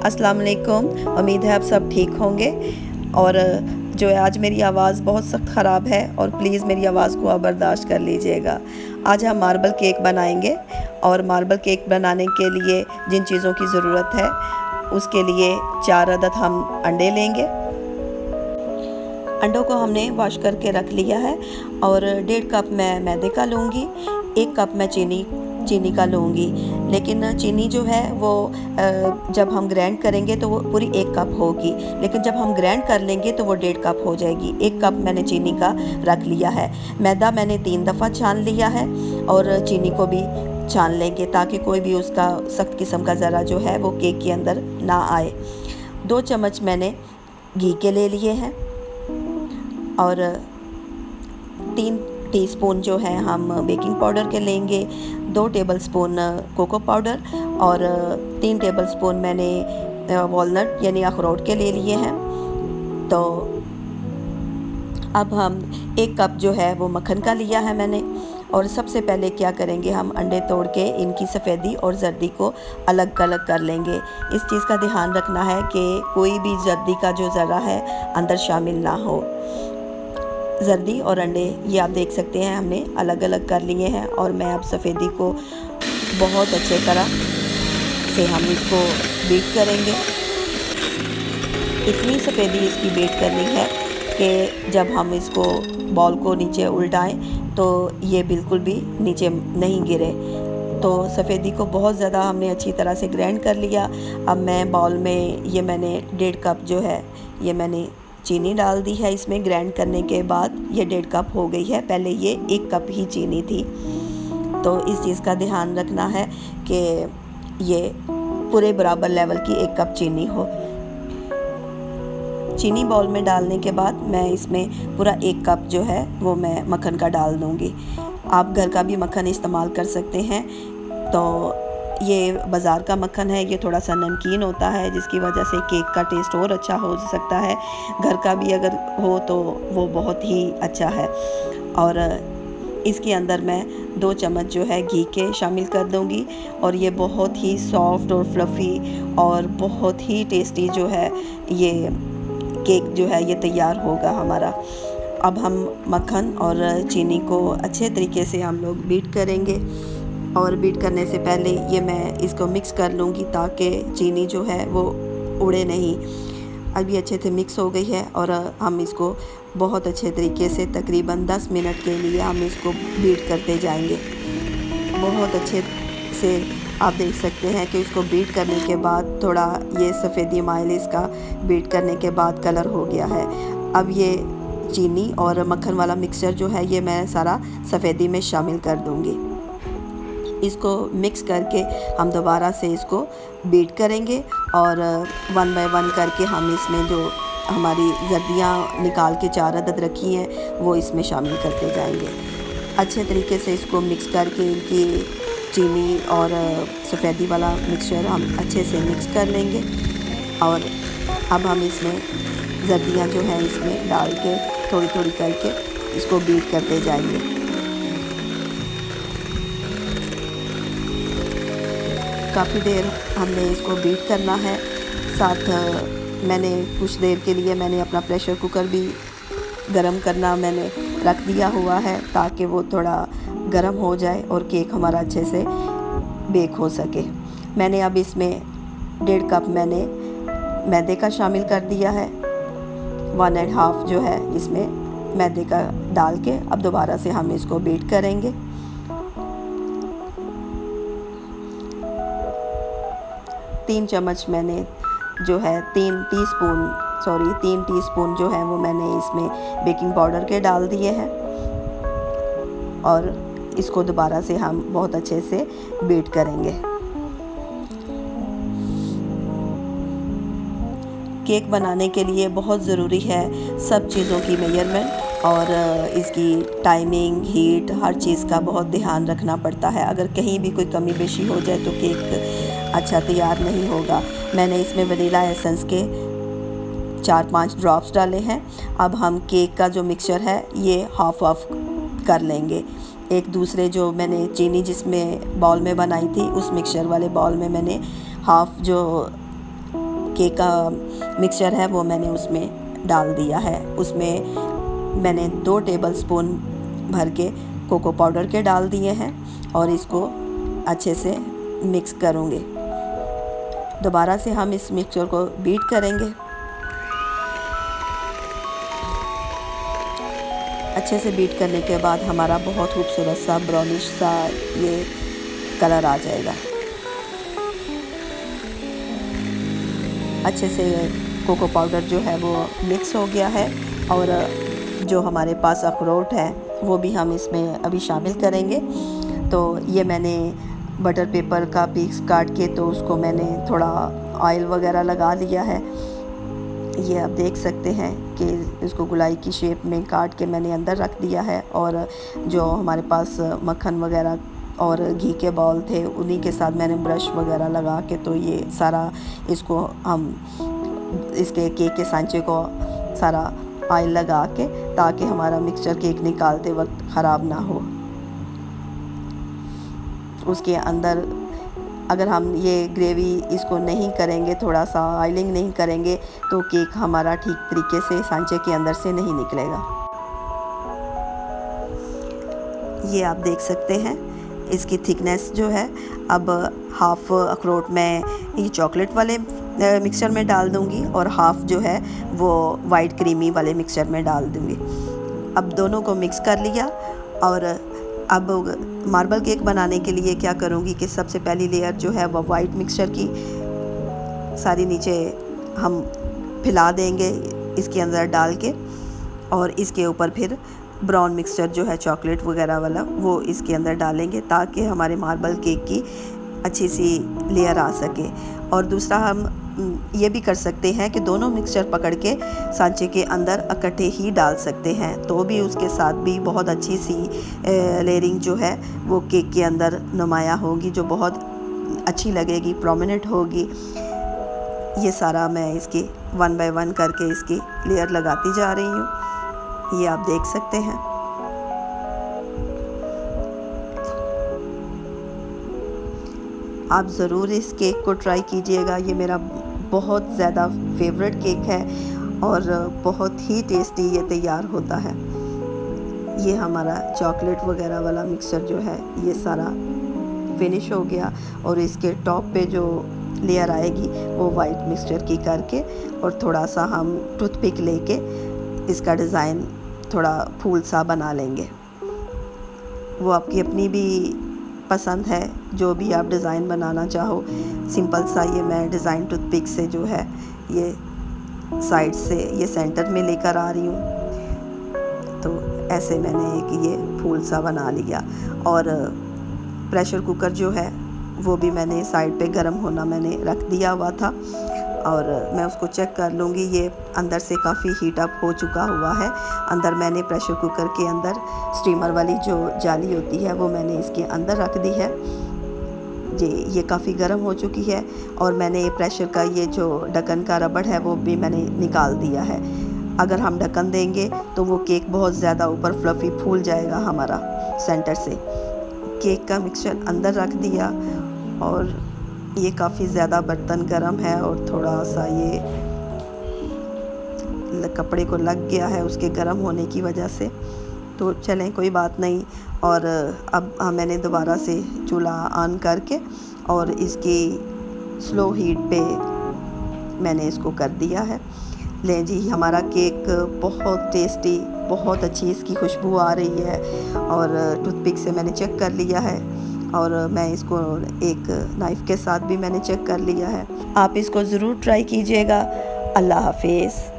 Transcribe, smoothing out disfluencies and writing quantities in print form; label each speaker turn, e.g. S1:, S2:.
S1: अस्सलाम वालेकुम। उम्मीद है आप सब ठीक होंगे। और जो है आज मेरी आवाज़ बहुत सख्त ख़राब है और प्लीज़ मेरी आवाज़ को आप बर्दाश्त कर लीजिएगा। आज हम मार्बल केक बनाएंगे और मार्बल केक बनाने के लिए जिन चीज़ों की ज़रूरत है उसके लिए 4 अदद हम अंडे लेंगे। अंडों को हमने वॉश करके रख लिया है और 1.5 कप मैं मैदे का लूँगी, 1 कप मैं चीनी का लूँगी। लेकिन चीनी जो है वो जब हम ग्राइंड करेंगे तो वो पूरी 1 कप होगी, लेकिन जब हम ग्राइंड कर लेंगे तो वो 1.5 कप हो जाएगी। 1 कप मैंने चीनी का रख लिया है। मैदा मैंने 3 दफ़ा छान लिया है और चीनी को भी छान लेंगे ताकि कोई भी उसका सख्त किस्म का ज़रा जो है वो केक के अंदर ना आए। 2 चम्मच मैंने घी के ले लिए हैं और 3 टीस्पून जो है हम बेकिंग पाउडर के लेंगे, 2 टेबलस्पून कोको पाउडर और 3 टेबलस्पून मैंने वॉलनट यानी अखरोट के ले लिए हैं। तो अब हम 1 कप जो है वो मक्खन का लिया है मैंने। और सबसे पहले क्या करेंगे, हम अंडे तोड़ के इनकी सफ़ेदी और जर्दी को अलग अलग कर लेंगे। इस चीज़ का ध्यान रखना है कि कोई भी जर्दी का जो ज़रा है अंदर शामिल ना हो। जर्दी और अंडे ये आप देख सकते हैं हमने अलग अलग कर लिए हैं और मैं अब सफ़ेदी को बहुत अच्छे तरह से हम इसको बीट करेंगे। इतनी सफ़ेदी इसकी बीट करनी है कि जब हम इसको बॉल को नीचे उल्टाएं तो ये बिल्कुल भी नीचे नहीं गिरे। तो सफ़ेदी को बहुत ज़्यादा हमने अच्छी तरह से ग्राइंड कर लिया। अब मैं बॉल में ये मैंने 1.5 कप जो है ये मैंने चीनी डाल दी है। इसमें ग्राइंड करने के बाद ये 1.5 कप हो गई है, पहले ये 1 कप ही चीनी थी। तो इस चीज़ का ध्यान रखना है कि ये पूरे बराबर लेवल की 1 कप चीनी हो। चीनी बाउल में डालने के बाद मैं इसमें पूरा 1 कप जो है वो मैं मक्खन का डाल दूँगी। आप घर का भी मक्खन इस्तेमाल कर सकते हैं। तो ये बाज़ार का मक्खन है, ये थोड़ा सा नमकीन होता है जिसकी वजह से केक का टेस्ट और अच्छा हो सकता है। घर का भी अगर हो तो वो बहुत ही अच्छा है। और इसके अंदर मैं 2 चम्मच जो है घी के शामिल कर दूंगी और ये बहुत ही सॉफ्ट और फ्लफ़ी और बहुत ही टेस्टी जो है ये केक जो है ये तैयार होगा हमारा। अब हम मक्खन और चीनी को अच्छे तरीके से हम लोग बीट करेंगे और बीट करने से पहले ये मैं इसको मिक्स कर लूँगी ताकि चीनी जो है वो उड़े नहीं। अभी अच्छे से मिक्स हो गई है और हम इसको बहुत अच्छे तरीके से तकरीबन 10 मिनट के लिए हम इसको बीट करते जाएंगे। बहुत अच्छे से आप देख सकते हैं कि इसको बीट करने के बाद थोड़ा ये सफ़ेदी माइल इसका बीट करने के बाद कलर हो गया है। अब ये चीनी और मक्खन वाला मिक्सचर जो है ये मैं सारा सफ़ेदी में शामिल कर दूँगी। इसको मिक्स करके हम दोबारा से इसको बीट करेंगे और 1 बाय 1 करके हम इसमें जो हमारी जर्दियाँ निकाल के 4 अदद रखी हैं वो इसमें शामिल करते जाएंगे। अच्छे तरीके से इसको मिक्स करके इनकी चीनी और सफ़ेदी वाला मिक्सचर हम अच्छे से मिक्स कर लेंगे। और अब हम इसमें जर्दियाँ जो हैं इसमें डाल के थोड़ी थोड़ी करके इसको बीट करते जाएंगे। काफ़ी देर हमने इसको बीट करना है। साथ मैंने कुछ देर के लिए मैंने अपना प्रेशर कुकर भी गरम करना मैंने रख दिया हुआ है ताकि वो थोड़ा गरम हो जाए और केक हमारा अच्छे से बेक हो सके। मैंने अब इसमें 1.5 कप मैंने मैदे का शामिल कर दिया है। 1.5 जो है इसमें मैदे का डाल के अब दोबारा से हम इसको बीट करेंगे। तीन चम्मच मैंने जो है 3 टीस्पून जो है वो मैंने इसमें बेकिंग पाउडर के डाल दिए हैं और इसको दोबारा से हम बहुत अच्छे से बीट करेंगे। केक बनाने के लिए बहुत ज़रूरी है सब चीज़ों की मेजरमेंट और इसकी टाइमिंग, हीट, हर चीज़ का बहुत ध्यान रखना पड़ता है। अगर कहीं भी कोई कमी पेशी हो जाए तो केक अच्छा तैयार नहीं होगा। मैंने इसमें वनीला एसेंस के 4-5 ड्रॉप्स डाले हैं। अब हम केक का जो मिक्सचर है ये हाफ कर लेंगे। एक दूसरे जो मैंने चीनी जिसमें बॉल में बनाई थी उस मिक्सचर वाले बॉल में मैंने हाफ जो केक का मिक्सचर है वो मैंने उसमें डाल दिया है। उसमें मैंने 2 टेबलस्पून भर के कोको पाउडर के डाल दिए हैं और इसको अच्छे से मिक्स करूँगी। दोबारा से हम इस मिक्सचर को बीट करेंगे। अच्छे से बीट करने के बाद हमारा बहुत खूबसूरत सा ब्राउनिश सा ये कलर आ जाएगा। अच्छे से कोको पाउडर जो है वो मिक्स हो गया है और जो हमारे पास अखरोट है वो भी हम इसमें अभी शामिल करेंगे। तो ये मैंने बटर पेपर का पीस काट के तो उसको मैंने थोड़ा ऑयल वगैरह लगा लिया है। ये आप देख सकते हैं कि इसको गुलाई की शेप में काट के मैंने अंदर रख दिया है और जो हमारे पास मक्खन वगैरह और घी के बॉल थे उन्हीं के साथ मैंने ब्रश वगैरह लगा के तो ये सारा इसको हम इसके केक के सांचे को सारा ऑयल लगा के ताकि हमारा मिक्सचर केक निकालते वक्त ख़राब ना हो। उसके अंदर अगर हम ये ग्रेवी इसको नहीं करेंगे, थोड़ा सा ऑयलिंग नहीं करेंगे तो केक हमारा ठीक तरीके से सांचे के अंदर से नहीं निकलेगा। ये आप देख सकते हैं इसकी थिकनेस जो है। अब हाफ़ अखरोट मैं ये चॉकलेट वाले मिक्सचर में डाल दूंगी और हाफ़ जो है वो वाइट क्रीमी वाले मिक्सचर में डाल दूंगी। अब दोनों को मिक्स कर लिया और अब मार्बल केक बनाने के लिए क्या करूँगी कि सबसे पहली लेयर जो है वो वाइट मिक्सचर की सारी नीचे हम फैला देंगे इसके अंदर डाल के और इसके ऊपर फिर ब्राउन मिक्सचर जो है चॉकलेट वगैरह वाला वो इसके अंदर डालेंगे ताकि हमारे मार्बल केक की अच्छी सी लेयर आ सके। और दूसरा हम ये भी कर सकते हैं कि दोनों मिक्सचर पकड़ के सांचे के अंदर इकट्ठे ही डाल सकते हैं तो भी उसके साथ भी बहुत अच्छी सी लेयरिंग जो है वो केक के अंदर नुमाया होगी, जो बहुत अच्छी लगेगी, प्रोमिनेंट होगी। ये सारा मैं इसकी 1 बाय 1 करके इसकी लेयर लगाती जा रही हूँ। ये आप देख सकते हैं। आप ज़रूर इस केक को ट्राई कीजिएगा। ये मेरा बहुत ज़्यादा फेवरेट केक है और बहुत ही टेस्टी ये तैयार होता है। ये हमारा चॉकलेट वगैरह वाला मिक्सचर जो है ये सारा फिनिश हो गया और इसके टॉप पे जो लेयर आएगी वो वाइट मिक्सचर की करके और थोड़ा सा हम टूथपिक लेके इसका डिज़ाइन थोड़ा फूल सा बना लेंगे। वो आपकी अपनी भी पसंद है, जो भी आप डिज़ाइन बनाना चाहो। सिंपल सा ये मैं डिज़ाइन टूथपिक से जो है ये साइड से ये सेंटर में लेकर आ रही हूँ। तो ऐसे मैंने एक ये फूल सा बना लिया और प्रेशर कुकर जो है वो भी मैंने साइड पे गर्म होना मैंने रख दिया हुआ था और मैं उसको चेक कर लूँगी। ये अंदर से काफ़ी हीट अप हो चुका हुआ है। अंदर मैंने प्रेशर कुकर के अंदर स्टीमर वाली जो जाली होती है वो मैंने इसके अंदर रख दी है जी। ये काफ़ी गर्म हो चुकी है और मैंने प्रेशर का ये जो ढक्कन का रबड़ है वो भी मैंने निकाल दिया है। अगर हम ढक्कन देंगे तो वो केक बहुत ज़्यादा ऊपर फ्लफ़ी फूल जाएगा हमारा सेंटर से। केक का मिक्सचर अंदर रख दिया और ये काफ़ी ज़्यादा बर्तन गर्म है और थोड़ा सा ये कपड़े को लग गया है उसके गर्म होने की वजह से। तो चलें कोई बात नहीं। और अब मैंने दोबारा से चूल्हा ऑन करके और इसकी स्लो हीट पे मैंने इसको कर दिया है। लें जी, हमारा केक बहुत टेस्टी, बहुत अच्छी इसकी खुशबू आ रही है और टूथपिक से मैंने चेक कर लिया है और मैं इसको एक नाइफ़ के साथ भी मैंने चेक कर लिया है। आप इसको ज़रूर ट्राई कीजिएगा। अल्लाह हाफ़िज़।